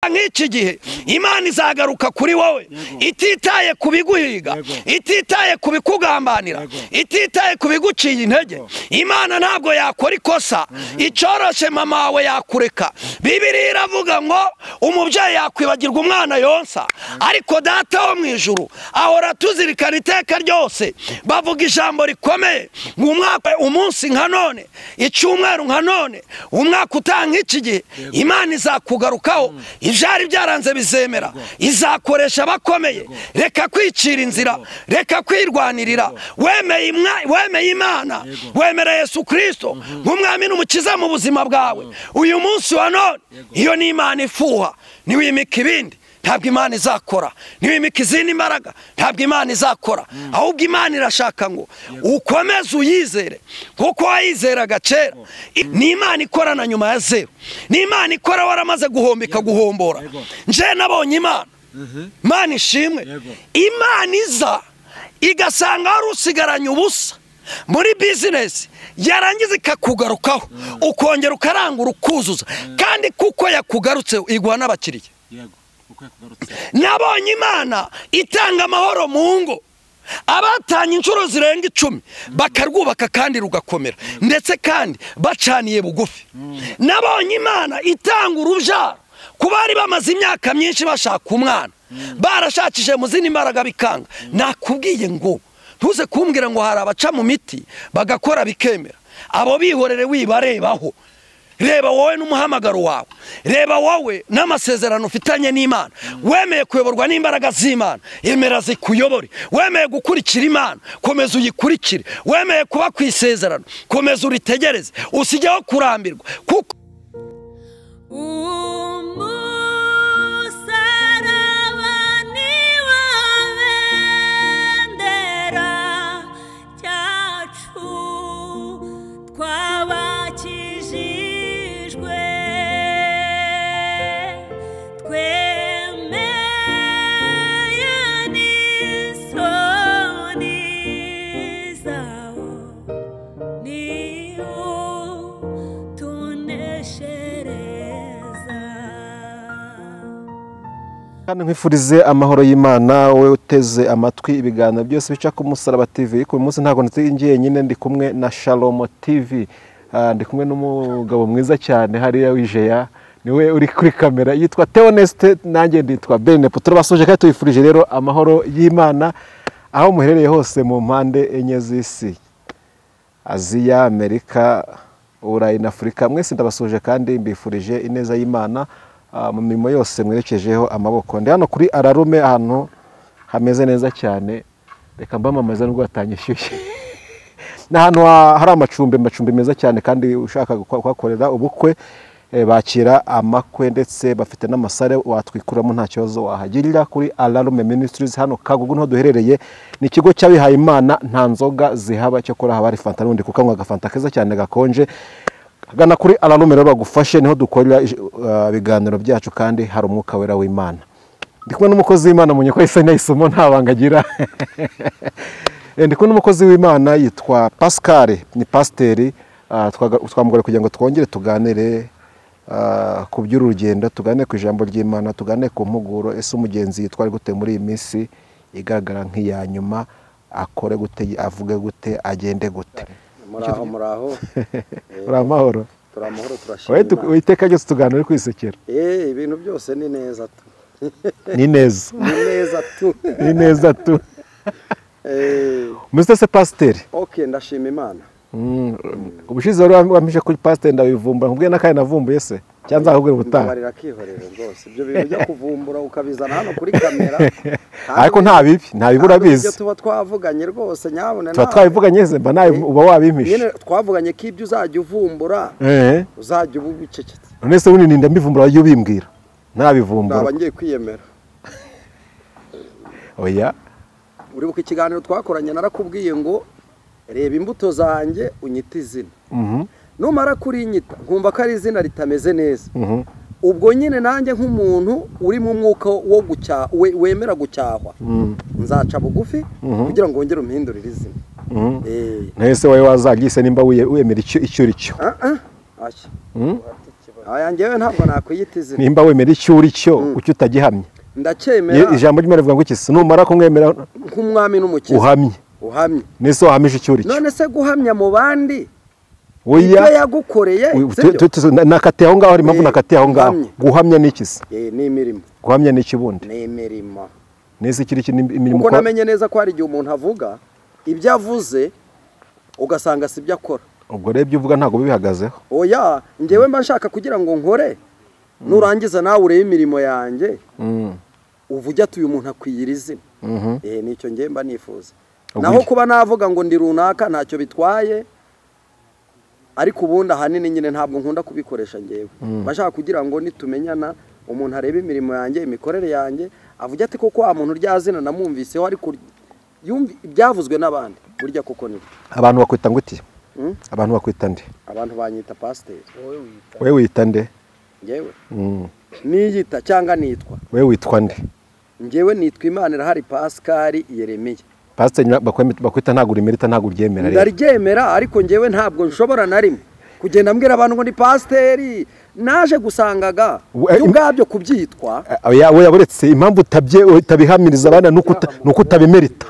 nk'iki gihe Imana izagaruka kuri wowe ititaye kubiguhiga, ititaye kubikugambanira, ititaye kubiguciye intege. Imana ntabwo yakora ikosa icoroshe mama wawe yakureka. Bibiliya iravuga ngo umubyeyi yakwibagirwa umwana yonsa, ariko data wo mu ijuru ahora tuzirikana iteka ryose. Bavuga ijambo rikomeye ngo umwaka umunsi nka none, icyumweru nka none, umwaka utanga iki gihe Imana izakugarukaho. Ibyari byaranze bizemera, izakoresha abakomeye. Reka kwicira inzira, reka kwirwanirira. Wemeye Imana, wemera Yesu Kristo nk'umwami n'umukiza mu buzima bwawe. Uyu munsi wa none iyo ni Imana ifuha, niwimika ibindi ntabwo Imana izakora, niwimika izindi mbaraga ntabwo Imana izakora. Ahubwo Imana irashaka ngo ukomeze uyizere kuko wayizeraga kera. Ni Imana ikorana nyuma ya zero, ni Imana ikora waramaze guhombeka guhombora. Nje nabonye Imana, Imana ishimwe. Imana iza igasanga wari usigaranye ubusa muri bizinesi, yarangiza ikakugarukaho ukongera ukarangura ukuzuza, kandi kuko yakugarutse iguha n'abakiriya. Nabonye Imana itanga amahoro mu ngo, abatanye inshuro zirenga 10 bakarwubaka kandi rugakomera, ndetse kandi bacaniye bugufi. Nabonye Imana itanga urubyaro ku bari bamaze imyaka myinshi bashaka umwana, barashakije mu zindi mbaraga bikanga. Nakubwiye ngo ntuze kumbwira ngo hari abaca mu miti bagakora bikemera. Abo bihorere wibarebaho. Reba wowe n'umuhamagaro wawe, reba wowe n'amasezerano ufitanye n'Imana. Wemeye kuyoborwa n'imbaraga z'Imana, emera zikuyobore. Wemeye gukurikira Imana, komeza uyikurikire. Wemeye kuba ku isezerano, komeza uritegereze, usigeho kurambirwa kuko kandi nkwifurize amahoro y'Imana. Wowe uteze amatwi ibiganiro byose bica ku Musaraba TV. Ku munsi ntago ngiye nyine, ndi kumwe na Shalom TV, ndi kumwe n'umugabo mwiza cyane hariya wijeya, niwe uri kuri kamera, yitwa Theoneste, nanjye nditwa Benepo. Turabasoje kandi tuyifurije rero amahoro y'Imana aho muherereye hose mu mpande enye z'isi, Aziya, Amerika, Uburayi na Afurika. Mwese ndabasoje kandi mbifurije ineza y'Imana mu mirimo yose mwerekejeho amaboko. Ndi hano kuri Ararume, ahantu hameze neza cyane. Reka mbamamaza nubwo hatanyishyushye. N'ahantu hari amacumbi meza cyane, kandi ushaka kuhakorera ubukwe, bakira amakwe ndetse bafite n'amasare watwikuramo nta kibazo wahagirira. Kuri Ararume Ministries hano Kagugu niho duherereye. Ni ikigo cy'abihaye Imana, nta nzoga zihaba, cyo kora haba hari fanta n'undi kukanywa agafanta keza cyane gakonje. Gana kuri Ararume rero bagufashe, niho dukorera ibiganiro byacu, kandi hari umwuka wera w'Imana. Ndi kumwe n'umukozi w'Imana munye ko isa n'isomo ntabangagira. Ndi kumwe n'umukozi w'Imana yitwa Pascal, ni pasiteri. Twamugore kugira ngo twongere tuganire ku by'urugendo, tuganire ku ijambo ry'Imana, tuganire ku mpuguro. Ese umugenzi yitwara gute muri iyi minsi igaragara nk'iya nyuma? Akore gute, avuge gute, agende gute? Muraho Uramahoro? Turamahoro, turashimira. Witeka ryose tuganire kwisekera. Ibintu byose ni neza tu. Ni neza. Ni neza tu. Ni neza tu. Mr. Pasiteri. Okay, ndashima Imana. Ubushize wari wamije kuri pasiteri ndabivumbura, nkubwiye n'akandi navumbuye se cyangwa ahubwo ubutaha. Barira kihorera rwose. Ibyo bintu byo kuvumbura ukabizana hano kuri kamera. Ariko nta bibura bizi. Ibyo tuba twavuganye rwose nyabone. Tuba twabivuganye ze mba nawe uba wabimpishe. Nyine twavuganye ko ibyo uzajya uvumbura, uzajya ubicecetse. None se ubundi ninde mbivumbura yo bimbwira? Ntabivumbura. Ndaba ngiye kwiyemera. Oya. Uribuka ikiganiro twakoranye narakubwiye ngo reba imbuto zanjye unyita izina. Numara kurinyita nkumva ko ari izina ritameze neza. Ubwo nyine nanjye nk'umuntu uri mu mwuka wo wemera gucyahwa, nzaca bugufi kugira ngo wongere umpindurire izina. Nese wawe wazagise nimba wemera icyo uri cyo. aya njyewe ntabwo nakwiyita izina. nimba wemera icyo uri cyo kuki utagihamya? Ndacyemera. Ijambo ry'Imana rivuga ngo iki se? Numara kumwemera nk'umwami n'umukiza. uhamye nese wahamije icyo uri cyo. None se guhamya mu bandi oya ibyo yagukoreye nakatiye aho ngaho, hari impamvu nakatiye aho ngaho. Guhamya ni iki se? ni imirimo. Guhamya ni ikibundi? Ni imirimo. nese kiri imirimo. Kuko namenye neza ko hari igihe umuntu avuga ibyo avuze ugasanga si ibyo akora. ubwo rero ibyo uvuga ntabwo bibihagazeho. Oya njyewe mba nshaka kugira ngo nkore, nurangiza nawe urebe imirimo yanjye uvuge ati uyu muntu akwiyira izina. Nicyo njyewe mba nifuza. Naho kuba navuga ngo ndi runaka ntacyo bitwaye, ariko ubundi ahanini nyine ntabwo nkunda kubikoresha njyewe. Bashaka kugira ngo nitumenyana umuntu arebe imirimo yanjye, imikorere yanjye, avuge ati koko wa muntu rya zina namwumviseho, ariko ibyavuzwe n'abandi burya koko ni. Abantu bakwita ngo iki? Abantu bakwita nde? Abantu banyita pasiteri. Wewe wita nde? Njyewe niyita cyangwa nitwa. Wewe witwa nde? Njyewe nitwa Imanirahari Pascal Yeremiya. Pasiteri bakwita ntabwo urimerita, ntabwo uryemera. Ndaryemera, ariko njyewe ntabwo nshobora na rimwe kugenda mbwira abantu ngo ni pasiteri. Naje gusangaga ubwabyo kubyitwa. we yaburetse impamvu utabihamiriza abana nuko utabimerita.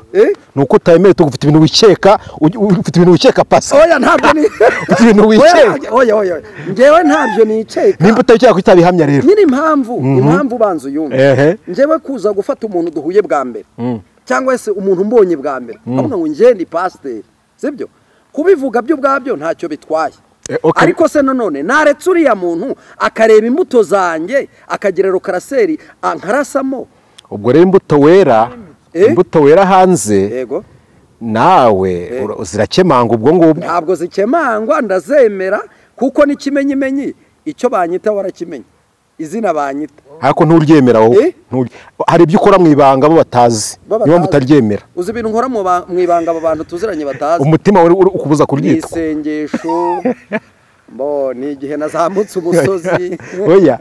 Nuko utabimerita, ufite ibintu wikeka, ufite ibintu wikeka pasa. Oya ntabwo ni ufite ibintu wikeka. Oya njyewe ntabyo niceka. Nimba utabikeka ko utabihamya rero. Nyine impamvu banzu yumva. Njyewe kuza gufata umuntu duhuye bwa mbere cyangwa se umuntu mbonye bwa mbere avuga ngo njye ndi pasiteri, sibyo? Kubivuga byo ubwabyo ntacyo bitwaye. Ariko se none naretse uriya muntu akareba imbuto zanjye akagira rokaraseri ankarasamo. Ubwo rero imbuto wera hanze. Yego. Nawe zirakemanga ubwo ngubwo. Ntabwo zikemangwa, ndazemera kuko n'ikimenyimenyi icyo banyita warakimenye. Izina banyita. Ariko nturyemera wowe. Hari ibyo ukora mu ibanga bo batazi. Niyo mutaryemera. Uzi ibintu nkora mu ibanga abo bantu tuziranye batazi. Umutima wari ukubuza kuryitwa. Isengesho. Ni igihe nazamutse umusozi. Oya.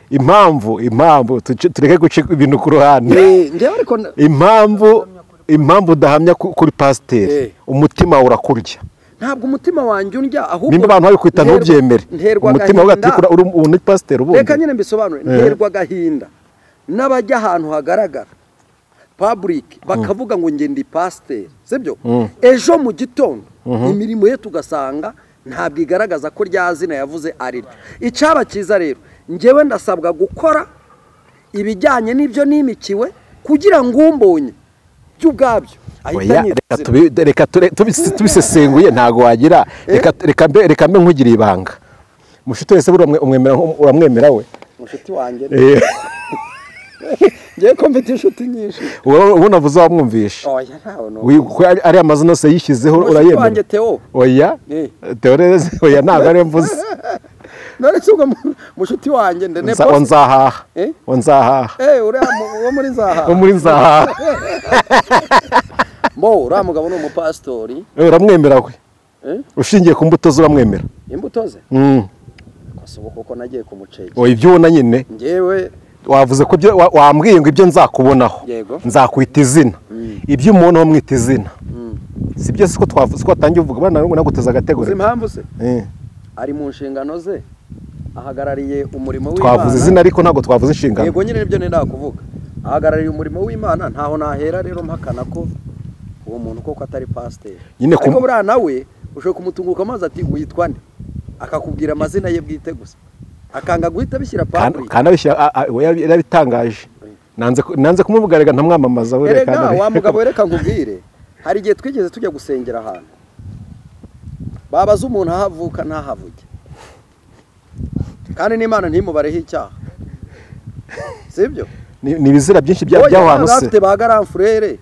Impamvu tureke guca ibintu ku ruhande. Impamvu udahamya kuri pasiteri, umutima urakurya. Ntabwo umutima wanjye undya, ahubwo nimba abantu bari kwita ntubyemere. Umutima ugatikura uri pasiteri ubundi. Reka nyine mbisobanure. Nterwa agahinda n'abajya ahantu hagaragara public bakavuga ngo nge ndi pasiteri, sibyo? Ejo mu gitondo imirimo ye tugasanga ntabwo igaragaza ko rya zina yavuze ari ryo. Icyaba cyiza rero njyewe ndasabwa gukora ibijyanye n'ibyo nimikiwe kugira ngo umbonye by'ubwabyo reka tubisesenguye ntago wagira. Reka mbe nkugiriye ibanga. Mushuti wese uramwemera we? Mushuti wanjye ngiye ko mfite inshuti nyinshi. Ubona avuze wamwumvisha. Ari amazina yose yishyizeho urayemera. Mushuti wanjye Theo. Oya Theo oya ntabwo ari mvuze. None se ubwo mushuti wanjye ndene boss onzahaha. Uriya wo muri Zahaha. Wo muri Zahaha. Uriya mugabo ni umupasitori. Uramwemera we? Ushingiye ku mbuto ze uramwemera? Imbuto ze? Kuko nagiye kumuceka. Oya ibyo ubona nyine. Njyewe wavuze ko wambwiye ngo ibyo nzakubonaho nzakwita izina. Ibyo umuntu wamwita izina si byose ko twatangiye uvuga bana naguteza agatego. Uzi impamvu se? Ari mu nshingano ze, ahagarariye umurimo w'Imana. Twavuze izina ariko ntabwo twavuze inshingano. Yego nyine nibyo nenda kuvuga. Ahagarariye umurimo w'Imana, ntaho nahera rero mpakana ko uwo muntu koko atari pasiteri. Ariko buriya nawe ushobora kumutunguka amazi ati witwa nde, akakubwira amazina ye bwite gusa, akanga guhita bishyira public. Kandi yarabitangaje. Nanze kumuvugarega ntamwamamaza we. Reka wa mugabo reka nkubwire, hari igihe twigeze tujya gusengera ahantu babaza umuntu ahavuka ntahavuge, kandi n'Imana ntimubareho icyaha, sibyo? Ni bizira byinshi by'abantu se. Bafite ba garamfurere.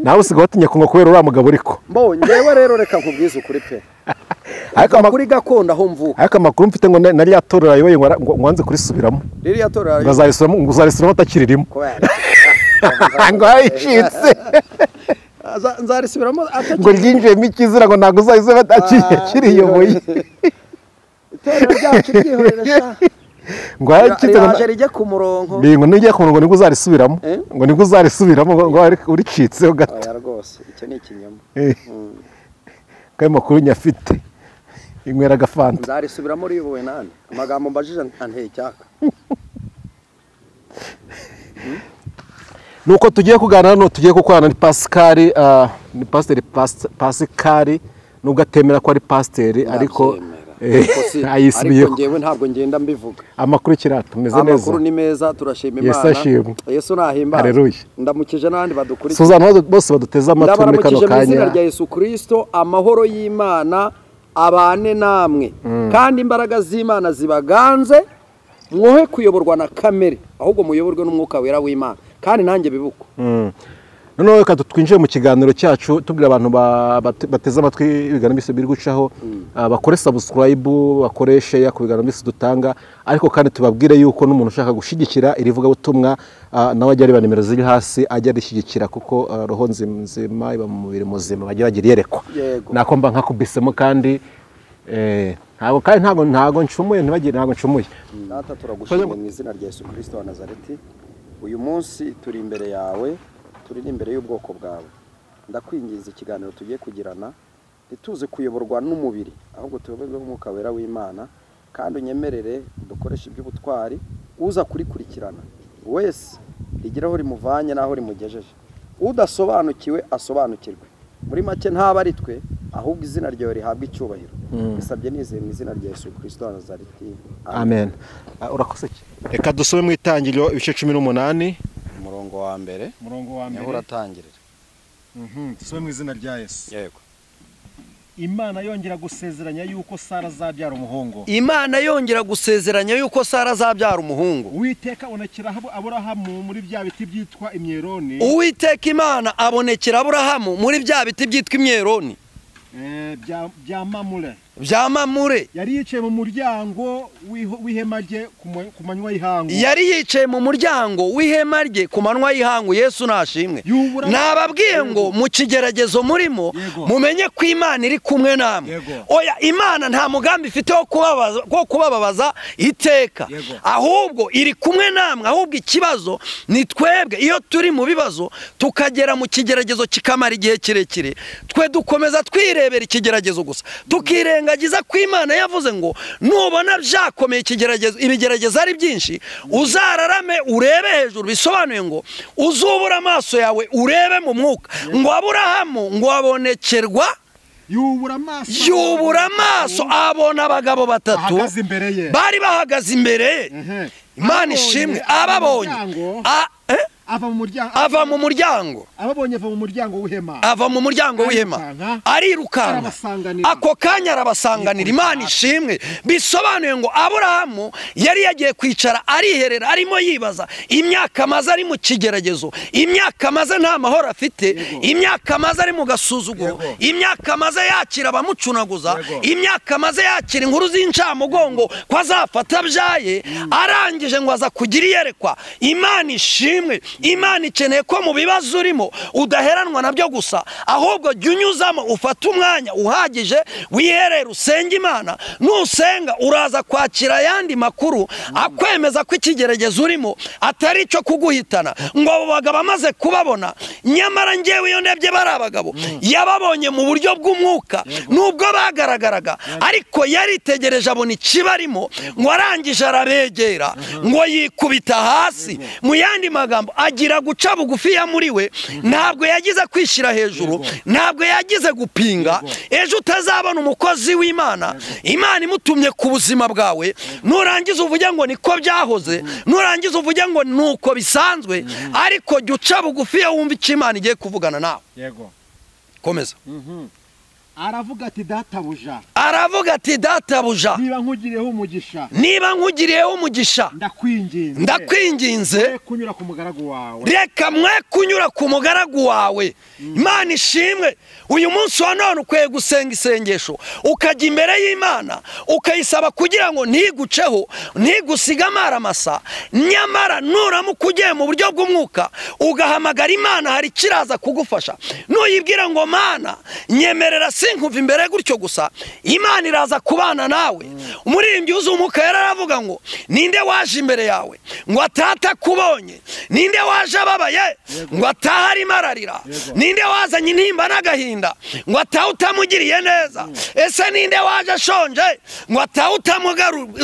Nawe usigaye watinya kungo kubera uriya mugabo ariko. Njyewe rero reka nkubwize ukuri pe. Kuri gakondo aho mvuka. Ariko amakuru mfite ngo nari yatorera ayoboye ngo wanze kurisubiramo. Riri yatorera. Ngo atakiririmo. Ngo ayicitse. Nzarisubiramo ngo ryinjiyemo ikizira ngo ntabwo uzahise kiriyoboye. Itorero ryacu ryihorera. Ngo ayicitse ngo rijye ku murongo. Ngo nijye ku murongo nibwo uzarisubiramo. Ngo nibwo uzarisubiramo ngo uricitseho gato. Oya rwose icyo ni ikinyoma. Kayo makuru nyafite. inywera agafanta. nzarisubiramo riyobowe nande amagambo mbajije anteye icyaka. Nuko tugiye kuganira hano, tugiye gukorana ni Pascal, ni Pasiteri Pascal, nubwo atemera ko ari pasiteri ariko ariko ngewe ntabwo ngenda mbivuga. Amakuru kirata tumeze neza. Amakuru ni meza, turashima Imana. Yesu nahimba. Haleluya. Ndamukije n'abandi badukurikira. Suzana bose baduteze amatwi muri kano kanya. Mu izina rya Yesu Kristo, amahoro y'Imana abane namwe. Kandi imbaraga z'Imana zibaganze, mwohe kuyoborwa na kamere, ahubwo muyoborwe n'umwuka wera w'Imana. Kandi nanjye bibuko. Noneho reka twinjire mu kiganiro cyacu tubwira abantu bateze amatwi ibiganiro byose biri gucaho, bakore subscribe, bakore share ku biganiro byose dutanga, ariko kandi tubabwire yuko n'umuntu ushaka gushigikira iri vuga butumwa nawe ajya areba nimero ziri hasi ajya rishyigikira, kuko roho nzima iba mu mubiri muzima bagira yerekwa. Nakomba nkakubisemo kandi ntago ncumuye, ntibagire ntago ncumuye. Data turagushimira mu izina rya Yesu Kristo wa Nazareti. Uyu munsi turi imbere yawe, turi imbere y'ubwoko bwawe. Ndakwingiza ikiganiro tugiye kugirana, ntituze kuyoborwa n'umubiri, ahubwo tuyoborwe n'umwuka wera w'Imana. Kandi unyemerere dukoresha iby'ubutwari, uza kurikurikirana wese rigiraho rimuvanye naho rimugejeje. Udasobanukiwe asobanukirwe. Muri make ntaba ari twe, ahubwo izina ryawe rihabwa icyubahiro. Bisabye nizeye mu izina rya Yesu Kristo wa Nazareti. Amen. Urakoze. Reka dusome mu Itangiriro ibice 18 umurongo wa mbere. Niho uratangirira. Dusome mu izina rya Yesu. Yego. Imana yongera gusezeranya yuko Sara azabyara umuhungu. Imana yongera gusezeranya yuko Sara azabyara umuhungu. Uwiteka abonekera Aburahamu muri bya biti byitwa imyeroni. Uwiteka Imana abonekera Aburahamu muri bya biti byitwa imyeroni. Bya Mamure. Bya Mamure. Yari yicaye mu muryango w'ihema rye ku manywa y'ihangu. Yari yicaye mu muryango w'ihema rye ku manywa y'ihangu. Yesu nashimwe. Nababwiye ngo mu kigeragezo murimo mumenye ko Imana iri kumwe namwe. Oya, Imana nta mugambi ifite wo kubababaza iteka, ahubwo iri kumwe namwe. Ahubwo ikibazo ni twebwe, iyo turi mu bibazo tukagera mu kigeragezo kikamara igihe kirekire, twe dukomeza twirebera ikigeragezo gusa, tukirengagiza ko Imana yavuze ngo nubona byakomeye ibigeragezo ari byinshi, uzararame urebe hejuru. Bisobanuye ngo uzubura amaso yawe urebe mu mwuka. Ngo Aburahamu ngo abonekerwa, yubura amaso abona abagabo batatu bari bahagaze imbere ye. Imana ishimwe, ababonye ava mu muryango w'ihema arirukanka, ako kanya arabasanganira. Imana ishimwe. Bisobanuye ngo Aburahamu yari yagiye kwicara ariherera, arimo yibaza imyaka amaze ari mu kigeragezo, imyaka amaze nta mahoro afite, imyaka amaze ari mu gasuzuguro, imyaka amaze yakira abamucunaguza, imyaka amaze yakira inkuru z'incamugongo ko azafata byaye, arangije ngo aza kugira iyerekwa. Imana ishimwe. Imana ikeneye ko mu bibazo urimo udaheranwa nabyo gusa, ahubwo jya unyuzamo ufata umwanya uhagije wiherere usenge Imana. Nusenga uraza kwakira ayandi makuru akwemeza ko ikigeragezo urimo atari icyo kuguhitana. Ngo abo bagabo amaze kubabona, nyamara ngewe iyo ndebye bari abagabo yababonye mu buryo bw'umwuka, nubwo bagaragaraga ariko yaritegereje abona ikibarimo. Ngo arangije arabegera, ngo yikubita hasi. Mu yandi magambo agira guca bugufi ya muri we, ntabwo yagize kwishyira hejuru, ntabwo yagize gupinga. Ejo utazabona umukozi w'Imana, Imana imutumye ku buzima bwawe, nurangiza uvuge ngo niko byahoze, nurangiza uvuge ngo nuko bisanzwe, ariko jya uca bugufi ya wumva icyo Imana igiye kuvugana nawe. Yego. Komeza. Aravuga ati databuja. Aravuga ati databuja. Niba nkugiriyeho umugisha. Niba nkugiriyeho umugisha. Ndakwinginze. Ndakwinginze. Kunyura ku mugaragu wawe. Reka mwe kunyura ku mugaragu wawe. Imana ishimwe. Uyu munsi wa none ukwiye gusenga isengesho, ukajya imbere y'Imana ukayisaba kugira ngo ntiguceho, ntigusiga amaramasa. Nyamara nuramuka ugiye mu buryo bw'umwuka ugahamagara Imana, hari kiraza kugufasha. Nuyibwira ngo Mana nyemerera sinkumva imbere gutyo gusa Imana iraza kubana nawe umuririmbyi uzumuka yararavuga ngo ninde waje imbere yawe ngo atata kubonye ninde waje ababaye ngo atahari mararira ninde wazanye intimba n'agahinda ngo ataha utamugiriye neza ese ninde waje ashonje ngo ataha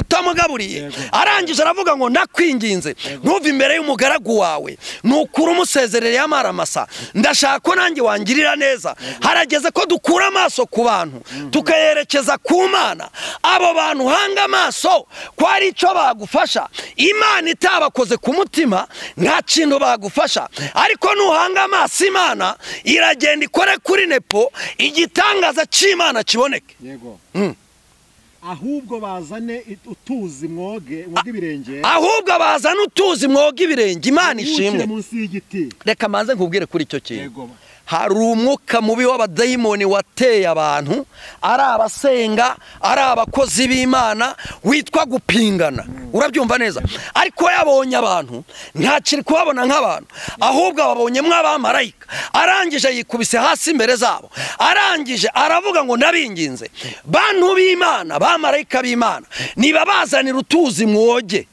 utamugaburiye arangije aravuga ngo nakwinginze ntuve imbere y'umugaragu wawe nukura umusezerere y'amaramasa ndashaka ko nanjye wangirira neza harageze ko dukura amaso ku bantu tukayerekeza ku Mana abo bantu hanga amaso ko ari icyo bagufasha Imana itabakoze ku mutima nta kintu bagufasha ariko nuhanga amaso Imana iragenda ikore kuri nepo igitangaza cy'Imana kiboneke yego ahubwo bazane utuzi mwoge ibirenge ahubwo bazane utuzi mwoge ibirenge Imana ishimwe munsi y'igiti reka manze nkubwire kuri icyo kintu hari umwuka mubi w'abadayimoni wateye abantu ari abasenga ari abakozi b'Imana witwa gupingana urabyumva neza ariko yabonye abantu ntakiri kubabona nk'abantu ahubwo ababonyemo abamarayika arangije yikubise hasi imbere zabo arangije aravuga ngo nabinginze bantu b'Imana bamarayika b'Imana niba bazanira utuzi mwoge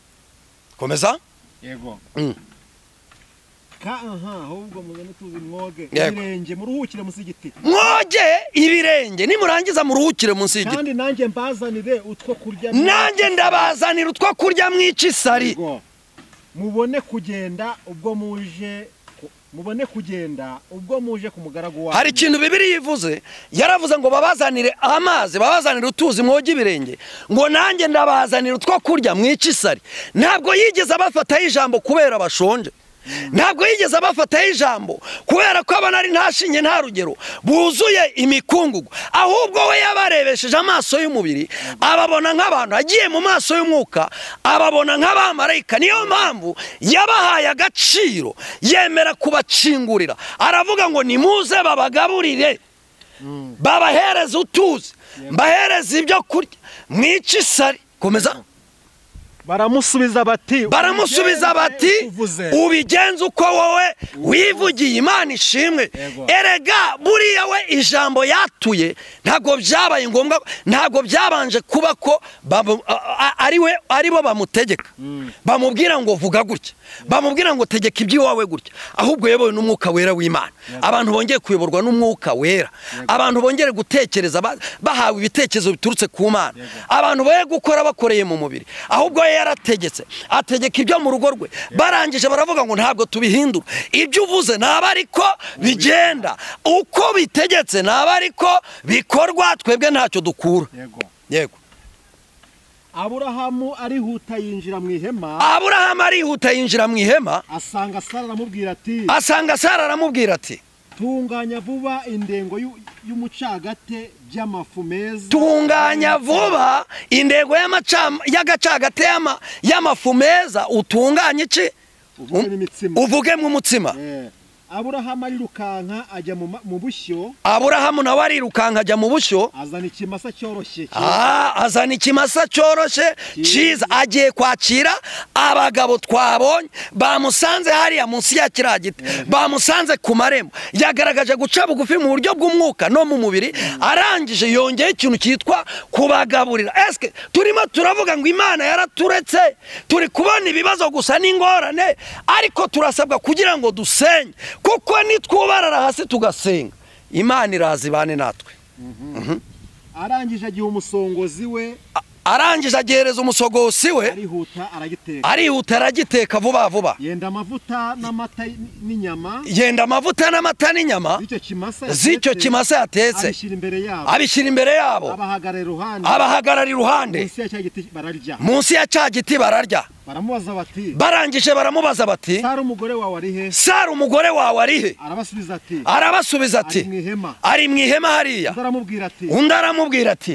komeza yego ahubwo muzane tuzi mwoge ibirenge muruhukire munsi y'igiti mwoge ibirenge nimurangiza muruhukire munsi y'igiti kandi nanjye mbazanire utwo kurya nanjye ndabazanira utwo kurya mwicisari mubone kugenda ubwo muje ku mugaragu wawe hari ikintu Bibiliya ivuze yaravuze ngo babazanire amazi babazanire utuzi mwoge ibirenge ngo nanjye ndabazanira utwo kurya mwicisari ntabwo yigeze abafataho ijambo kubera bashonje ntabwo yigeze abafataho ijambo kubera ko abana ari ntashinge nta rugero buzuye imikungugu ahubwo we yabarebesheje amaso y'umubiri ababona nk'abantu agiye mu maso y'umwuka ababona nk'abamarayika niyo mpamvu yabahaye agaciro yemera kubacingurira aravuga ngo nimuze babagaburire babahereze utuzi mbahereze ibyo kurya mwicisari komeza baramusubiza bati ubigenza uko wowe wivugiye Imana ishimwe erega buriya we ijambo yatuye ntabwo byabaye ngombwa ntabwo byabanje kuba ko ari bo bamutegeka bamubwira ngo vuga gutya bamubwira ngo tegeka iby'iwawe gutya ahubwo yewe n'umwuka wera w'Imana abantu bongeye kuyoborwa n'umwuka wera abantu bongere gutekereza bahawe ibitekerezo biturutse ku Mana abantu boye gukora bakoreye mu mubiri ahubwo yarategetse ategeka ibyo mu rugo rwe barangije baravuga ngo ntabwo tubihindura ibyo uvuze naba ariko bigenda uko bitegetse naba ariko bikorwa twebwe ntacyo dukura yego Aburahamu arihuta yinjira mu ihema asanga Sara aramubwira ati tunganya vuba indengo y'umucagate by'amafu meza tunganya vuba indengo y'agacagate y'amafu meza utunganye iki uvugemo umutsima Aburahamu arirukanka ajya mu bushyo Aburahamu nawe arirukanka ajya mu bushyo azana ikimasa cyoroshye cyiza agiye kwakira abagabo twabonye bamusanze hariya munsi ya kiriya giti bamusanze ku marembo yagaragaje guca bugufi mu buryo bw'umwuka no mu mubiri arangije yongeye ikintu cyitwa kubagaburira eske turimo turavuga ngo Imana yaraturetse turi kubona ibibazo gusa n'ingorane ariko turasabwa kugira ngo dusenye kuko nitwubarara hasi tugasenga Imana irazibane natwe arangije agiye umusongozi we arangije agereza umusogosi we arihuta aragiteka vuba vuba yenda amavuta n'amata n'inyama z'icyo kimasa yatetse abishyira imbere yabo abahagarara iruhande munsi ya cya giti bararya barangije baramubaza bati Sara umugore wawe ari he arabasubiza ati ari mu ihema hariya undi aramubwira ati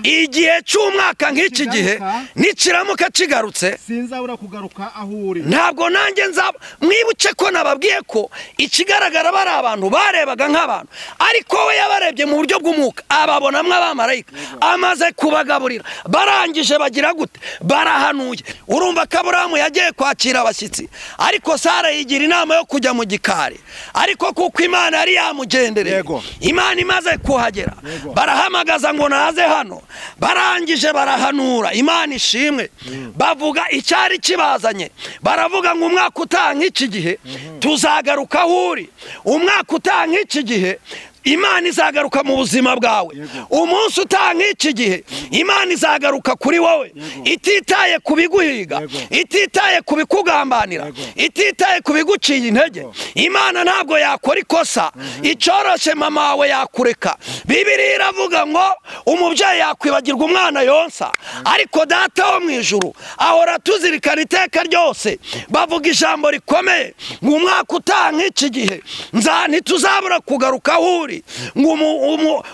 igihe cy'umwaka nk'iki gihe nikiramuka kigarutse sinzabura kugaruka aho uri ntabwo nanjye nzaba mwibuke ko nababwiye ko ikigaragara bari abantu barebaga nk'abantu ariko we yabarebye mu buryo bw'umwuka ababonamwe abamarayika amaze kubagaburira barangije bagira gute barahanuye urumva ko Aburahamu yagiye kwakira abashyitsi ariko Sara yigira inama yo kujya mu gikari ariko kuko Imana yari yamugendereye Imana imaze kuhagera barahamagaza ngo naze hano barangije barahanura Imana ishimwe bavuga icyari kibazanye baravuga ngo umwaka utaha iki gihe tuzagaruka huri umwaka utaha iki gihe Imana izagaruka mu buzima bwawe umunsi utaha iki gihe Imana izagaruka kuri wowe ititaye kubiguhiga ititaye kubikugambanira ititaye kubiguciye intege Imana ntabwo yakora ikosa icoroshe mama wawe yakureka Bibiliya iravuga ngo umubyeyi yakwibagirwa umwana yonsa ariko data wo mu ijuru ahora tuzirikana iteka ryose bavuga ijambo rikomeye ngo umwaka utaha iki gihe ntituzabura kugaruka huri ngo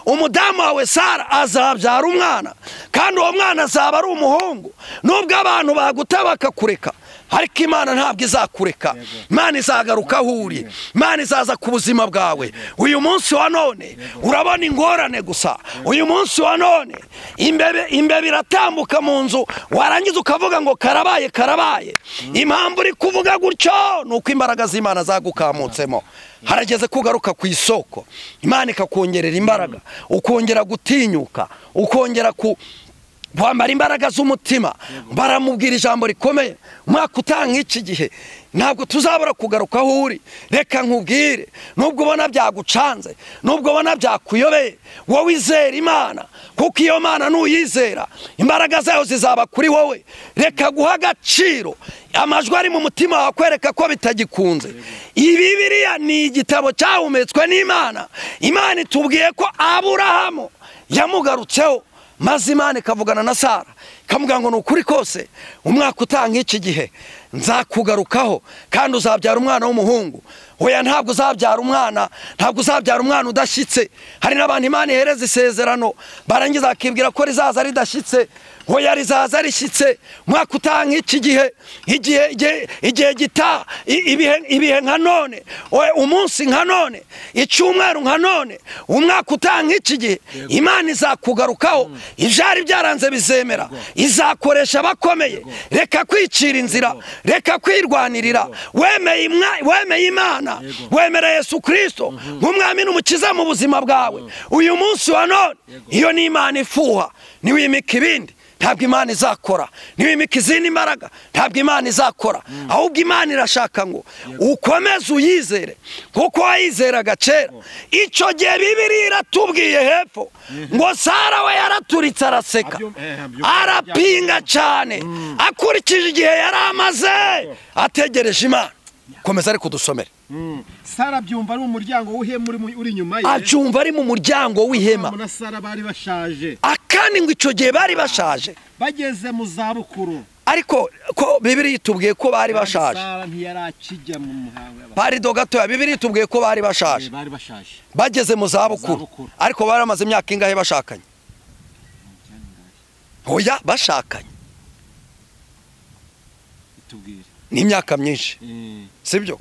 umudamu wawe Sara azabyara umwana kandi uwo mwana azaba ari umuhungu nubwo abantu baguta bakakureka ariko Imana ntabwo izakureka Imana izagaruka huri Imana izaza ku buzima bwawe uyu munsi wa none urabona ingorane gusa uyu munsi wa none imbebe iratambuka mu nzu warangiza ukavuga ngo karabaye impamvu uri kuvuga gutyo nuko imbaraga z'Imana zagukamutsemo harageze kugaruka ku isoko Imana ikakongerera imbaraga ukongera gutinyuka ukongera kwambara imbaraga z'umutima baramubwira ijambo rikomeye umwaka utaha iki gihe ntabwo tuzabura kugaruka aho uri reka nkubwire nubwo ubona byagucanze nubwo ubona byakuyobeye wowe izera Imana kuko iyo Mana nuyizera imbaraga zayo zizaba kuri wowe reka guha agaciro amajwi ari mu mutima wawe kwereka ko bitagikunze Bibiliya ni igitabo cyahumetswe n'Imana Imana itubwiye ko Aburahamu yamugarutseho maze Imana ikavugana na Sara ikamubwira ngo ni ukuri kose umwaka utaha iki gihe nzakugarukaho kandi uzabyara umwana w'umuhungu oya ntabwo uzabyara umwana udashyitse hari n'abantu Imana ihereza isezerano barangiza akibwira ko rizaza ridashyitse oya rizaza rishyitse umwaka utaha iki gihe igihe gitaha ibihe nka none umunsi nka none icyumweru nka none umwaka utaha iki gihe Imana izakugarukaho ibyari byaranze bizemera izakoresha abakomeye reka kwicira inzira reka kwirwanirira wemeye Imana wemera Yesu Kristo nk'umwami n'umukiza mu buzima bwawe uyu munsi wa none iyo ni Imana ifuha niwimika ibindi ntabwo Imana izakora niwimika izindi mbaraga ntabwo Imana izakora ahubwo Imana irashaka ngo ukomeze uyizere kuko wayizeraga kera icyo gihe Bibiliya iratubwiye hepfo ngo Sara we yaraturitse araseka arapinga cyane akurikije igihe yari amaze ategereje Imana komeza ari kudusomera Sara byumva ari mu muryango w'ihema uri inyuma ye abyumva ari mu muryango w'ihema na Sara bari bashaje akandi ngo icyo gihe bari bashaje bageze mu zabukuru ariko ko Bibiliya itubwiye ko bari bashaje Sara ntiyarakijya mu muhango bari dogatoya Bibiliya itubwiye ko bari bashaje bageze mu zabukuru ariko bari bamaze imyaka ingahe bashakanye oya bashakanye itubwire ni imyaka myinshi sibyo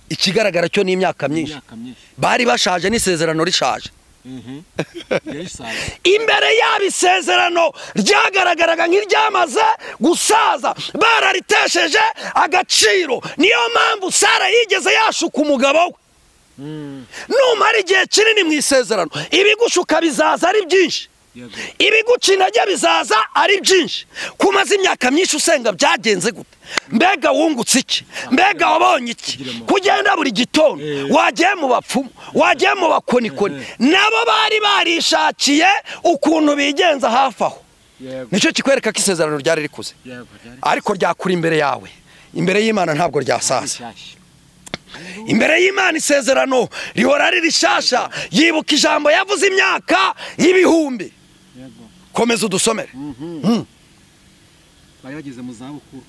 ikigaragara cyo ni imyaka myinshi bari bashaje n'isezerano rishaje imbere yabo isezerano ryagaragaraga nk'iryamaze gusaza bararitesheje agaciro niyo mpamvu Sara yigeze yashuka umugabo we numara igihe kinini mu isezerano ibigushuka bizaza ari byinshi ibiguca intege bizaza ari byinshi kumaze imyaka myinshi usenga byagenze gute mbega wungutse iki mbega wabonye iki kugenda buri gitondo wagiye mu bapfumu wagiye mu bakonikoni nabo bari barishakiye ukuntu bigenza hafi aho nicyo kikwereka ko isezerano ryari rikuze ariko ryakura imbere yawe imbere y'Imana ntabwo ryasasa imbere y'Imana isezerano rihora ari rishasha yibuka ijambo yavuze imyaka y'ibihumbi komeza udusomere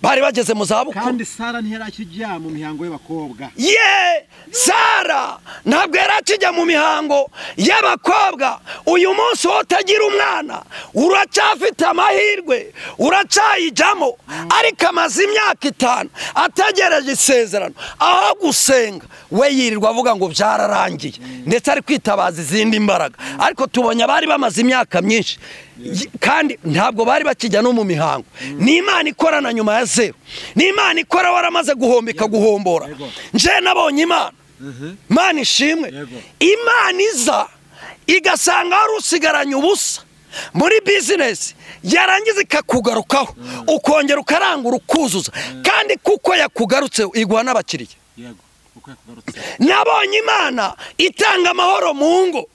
bari bageze mu zabukuru kandi Sara ntiyarakijya mu mihango y'abakobwa Sara ntabwo yarakijya mu mihango y'abakobwa uyu munsi wowe utagira umwana uracyafite amahirwe uracyayijyamo ariko amaze imyaka 5 ategereje isezerano aho gusenga we yirirwa avuga ngo byararangiye ndetse ari kwitabaza izindi mbaraga ariko tubonye abari bamaze imyaka myinshi kandi ntabwo bari bakijya no mu mihango. Ni Imana ikorana nyuma ya zero, ni Imana ikora waramaze guhombika guhombora. Nje nabonye Imana, Imana ishimwe, Imana iza igasanga wari usigaranye ubusa muri bizinesi, yarangiza ikakugarukaho ukongera ukarangura ukuzuza, kandi kuko yakugarutse iguha n'abakiriya. Nabonye Imana itanga amahoro mu ngo,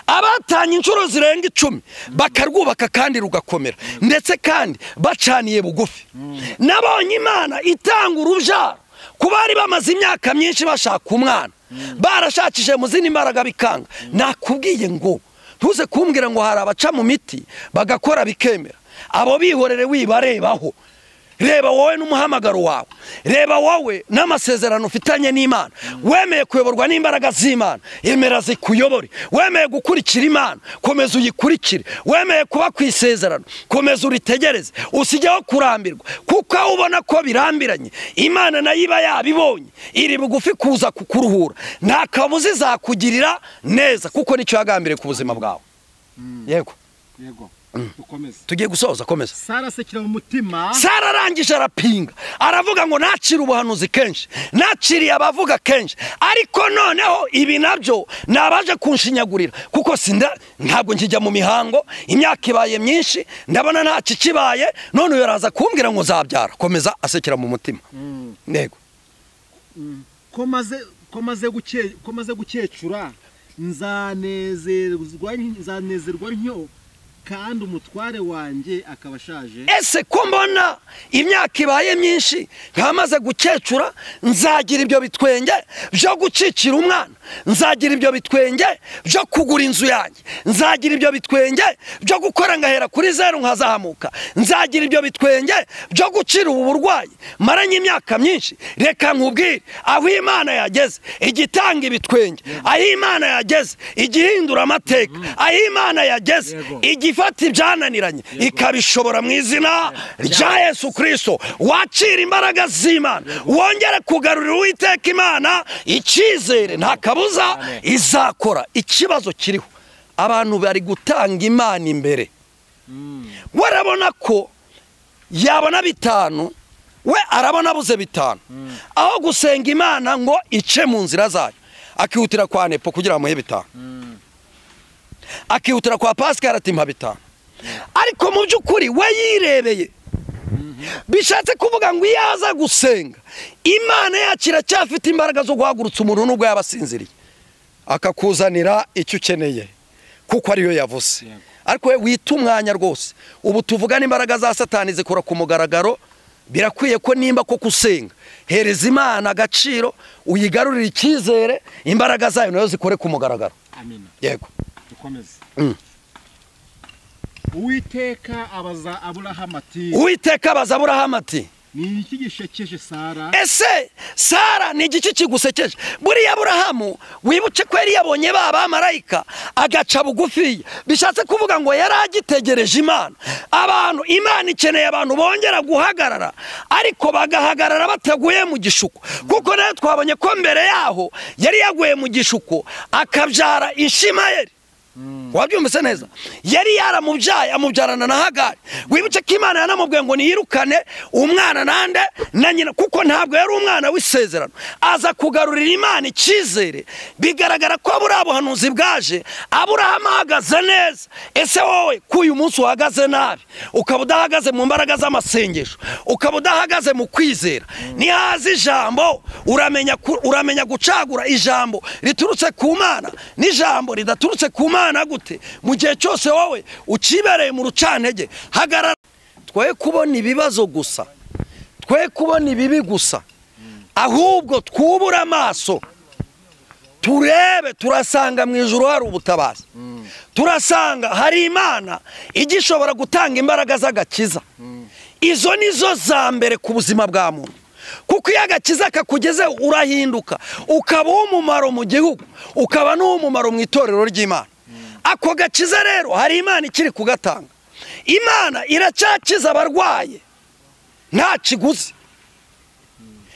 abatanye inshuro zirenga 10 bakarwubaka kandi rugakomera, ndetse kandi bacaniye bugufi. Nabonye Imana itanga urubyaro ku bari bamaze imyaka myinshi bashaka umwana, barashakije mu zindi mbaraga bikanga. Nakubwiye ngo ntuze kumbwira ngo hari abaca mu miti bagakora bikemera. Abo bihorere wibarebaho, reba wowe n'umuhamagaro wawe, reba wowe n'amasezerano ufitanye n'Imana. Wemeye kuyoborwa n'imbaraga z'Imana, emera zikuyobore. Wemeye gukurikira Imana, komeza uyikurikire. Wemeye kuba ku isezerano, komeza uritegereze, usigeho kurambirwa, kuko ubona ko birambiranye. Imana nayo iba yabibonye, iri bugufi kuza kukuruhura. Nta kabuza izakugirira neza, kuko nicyo yagambiriye ku buzima bwawe. Yego dukomeze, tugiye gusoza. Komeza. Sara sekira mu mutima, Sara arangije arapinga, aravuga ngo nacira ubuhanuzi kenshi, naciriye abavuga kenshi, ariko noneho ibi nabyo nabaje kunshinyagurira, kuko ntabwo nkijya mu mihango, imyaka ibaye myinshi, ndabona nta kikibaye, none yaraza kumbwira ngo zabyara. Komeza. Asekera mu mutima. Nego komaze gukecura, nzanezerwa ntyo, kandi umutware wanjye akabashaje. Ese ko mbona imyaka ibaye myinshi, nkamaze gukecura, nzagira ibyo bitwenge byo gucikira umwana, nzagira ibyo bitwenge byo kugura inzu yanjye, nzagira ibyo bitwenge byo gukora ngahera kuri zero nkazamuka, nzagira ibyo bitwenge byo gucira ubu burwayi maranye imyaka myinshi. Reka nkubwire, aho Imana yageze igitanga ibitwenge, aho Imana yageze igihindura amateka, aho Imana yageze igifata ibyananiranye ikabishobora mu izina rya Yesu Kristo. Wacira imbaraga z'Imana, wongere kugarurira Uwiteka Imana icyizere, nta kabuza izakora. Ikibazo kiriho, abantu bari gutanga Imana imbere. Warabona ko yabona 5, we arabona abuze 5, aho gusenga Imana ngo ice mu nzira zayo, akihutira kwa Nepo kugira amuhe 5, akihutira kwa Pascal ati mpa 5. Ariko mu by'ukuri we yirebeye, bishatse kuvuga ngo iyo aza gusenga Imana yakira cyafite imbaraga zo guhagurutsa umuntu nubwo yabasinziriye, akakuzanira icyo ukeneye, kuko ariyo yavuze. Ariko we wita umwanya rwose. Ubu tuvuga n'imbaraga za Satani zikora ku mugaragaro, birakwiye ko nimba ko kusenga, hereza Imana agaciro, uyigarurira icyizere, imbaraga zayo nayo zikore ku mugaragaro. Amina. Yego. Dukomeze. Uwiteka abaza Aburahamu ati, ni iki gishekeje Sara? Ese Sara ni igiki kigusekeje? Buriya Aburahamu wibuke ko yari yabonye bamarayika agaca bugufi, bishatse kuvuga ngo yari agitegereje Imana. Abantu, Imana ikeneye abantu bongera guhagarara, ariko bagahagarara bataguye mu gishuko, kuko nayo twabonye ko mbere yaho yari yaguye mu gishuko akabyara Ishimayeli. Wabyumvise neza? Yari yaramubyaye amubyarana na Hagari. Wibuke ko Imana yanamubwiye ngo niyirukane umwana nande na nyina, kuko ntabwo yari umwana w'isezerano. Aza kugarurira Imana icyizere, bigaragara ko buri abuhanuzi bwaje Aburahamu ahagaze neza. Ese wowe ko uyu munsi uhagaze nabi, ukaba udahagaze mu mbaraga z'amasengesho, ukaba udahagaze mu kwizera, nihaza ijambo uramenya gucagura ijambo riturutse ku Mana n'ijambo ridaturutse ku Mana gute? Mu gihe cyose wowe ukibereye mu rucantege, hagarara. Twe kubona ibibazo gusa, twe kubona ibibi gusa, ahubwo twubura amaso turebe, turasanga mu ijuru hari ubutabazi, turasanga hari Imana igishobora gutanga imbaraga z'agakiza. Izo nizo za mbere ku buzima bwa muntu, kuko iyo agakiza kakugeze urahinduka, ukaba uw'umumaro mu gihugu, ukaba n'uw'umumaro mu itorero ry'Imana. Ako gakiza rero hari Imana ikiri kugatanga. Imana iracyakiza abarwaye nta kiguzi,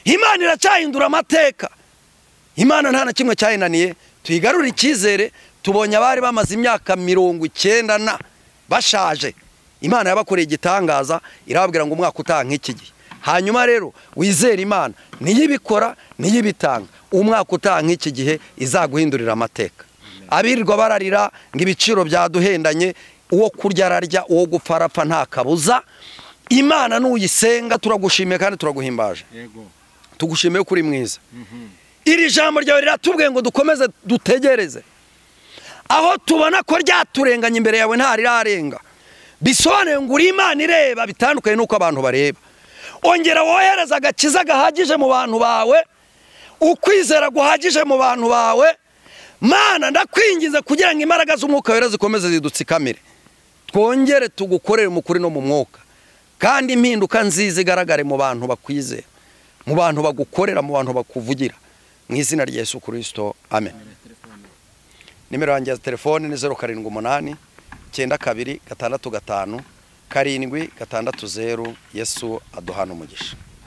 Imana iracyahindura amateka. Imana nta na kimwe cyayinaniye. Tuyigarura icyizere. Tubonye abari bamaze imyaka 90 bashaje. Imana yabakoreye igitangaza, irababwira ngo umwaka utaha nk'iki gihe. Hanyuma rero wizera Imana, niyo ibikora, niyo ibitanga. Umwaka utaha nk'iki gihe izaguhindurira amateka. Abirirwa bararira ngo ibiciro byaduhendanye, uwo kurya ararya, uwo gupfa arapfa nta kabuza. Imana nuyisenga turagushimiye kandi turaguhimbaje. Tugushimiye kuri mwiza. Iri jambo ryawe riratubwiye ngo dukomeze dutegereze. Aho tubona ko ryaturenganya imbere yawe nta rirarenga. Bisobanuye ngo uri Imana ireba bitandukanye nuko abantu bareba. Ongera wohereza agakiza gahagije mu bantu bawe, ukwizera guhagije mu bantu bawe. Mana ndakwingiza kugira ngo imbaraga z'umwuka wera zikomeze zidutsikamire. Twongere tugukorere mu kuri no mu mwuka. Kandi impinduka nziza igaragare mu bantu bakwizera, mu bantu bagukorera, mu bantu bakuvugira. Mu izina rya Yesu Kristo, amen. Nimero yanjye ya telefone ni 078 92 655 760. Yesu aduhana umugisha.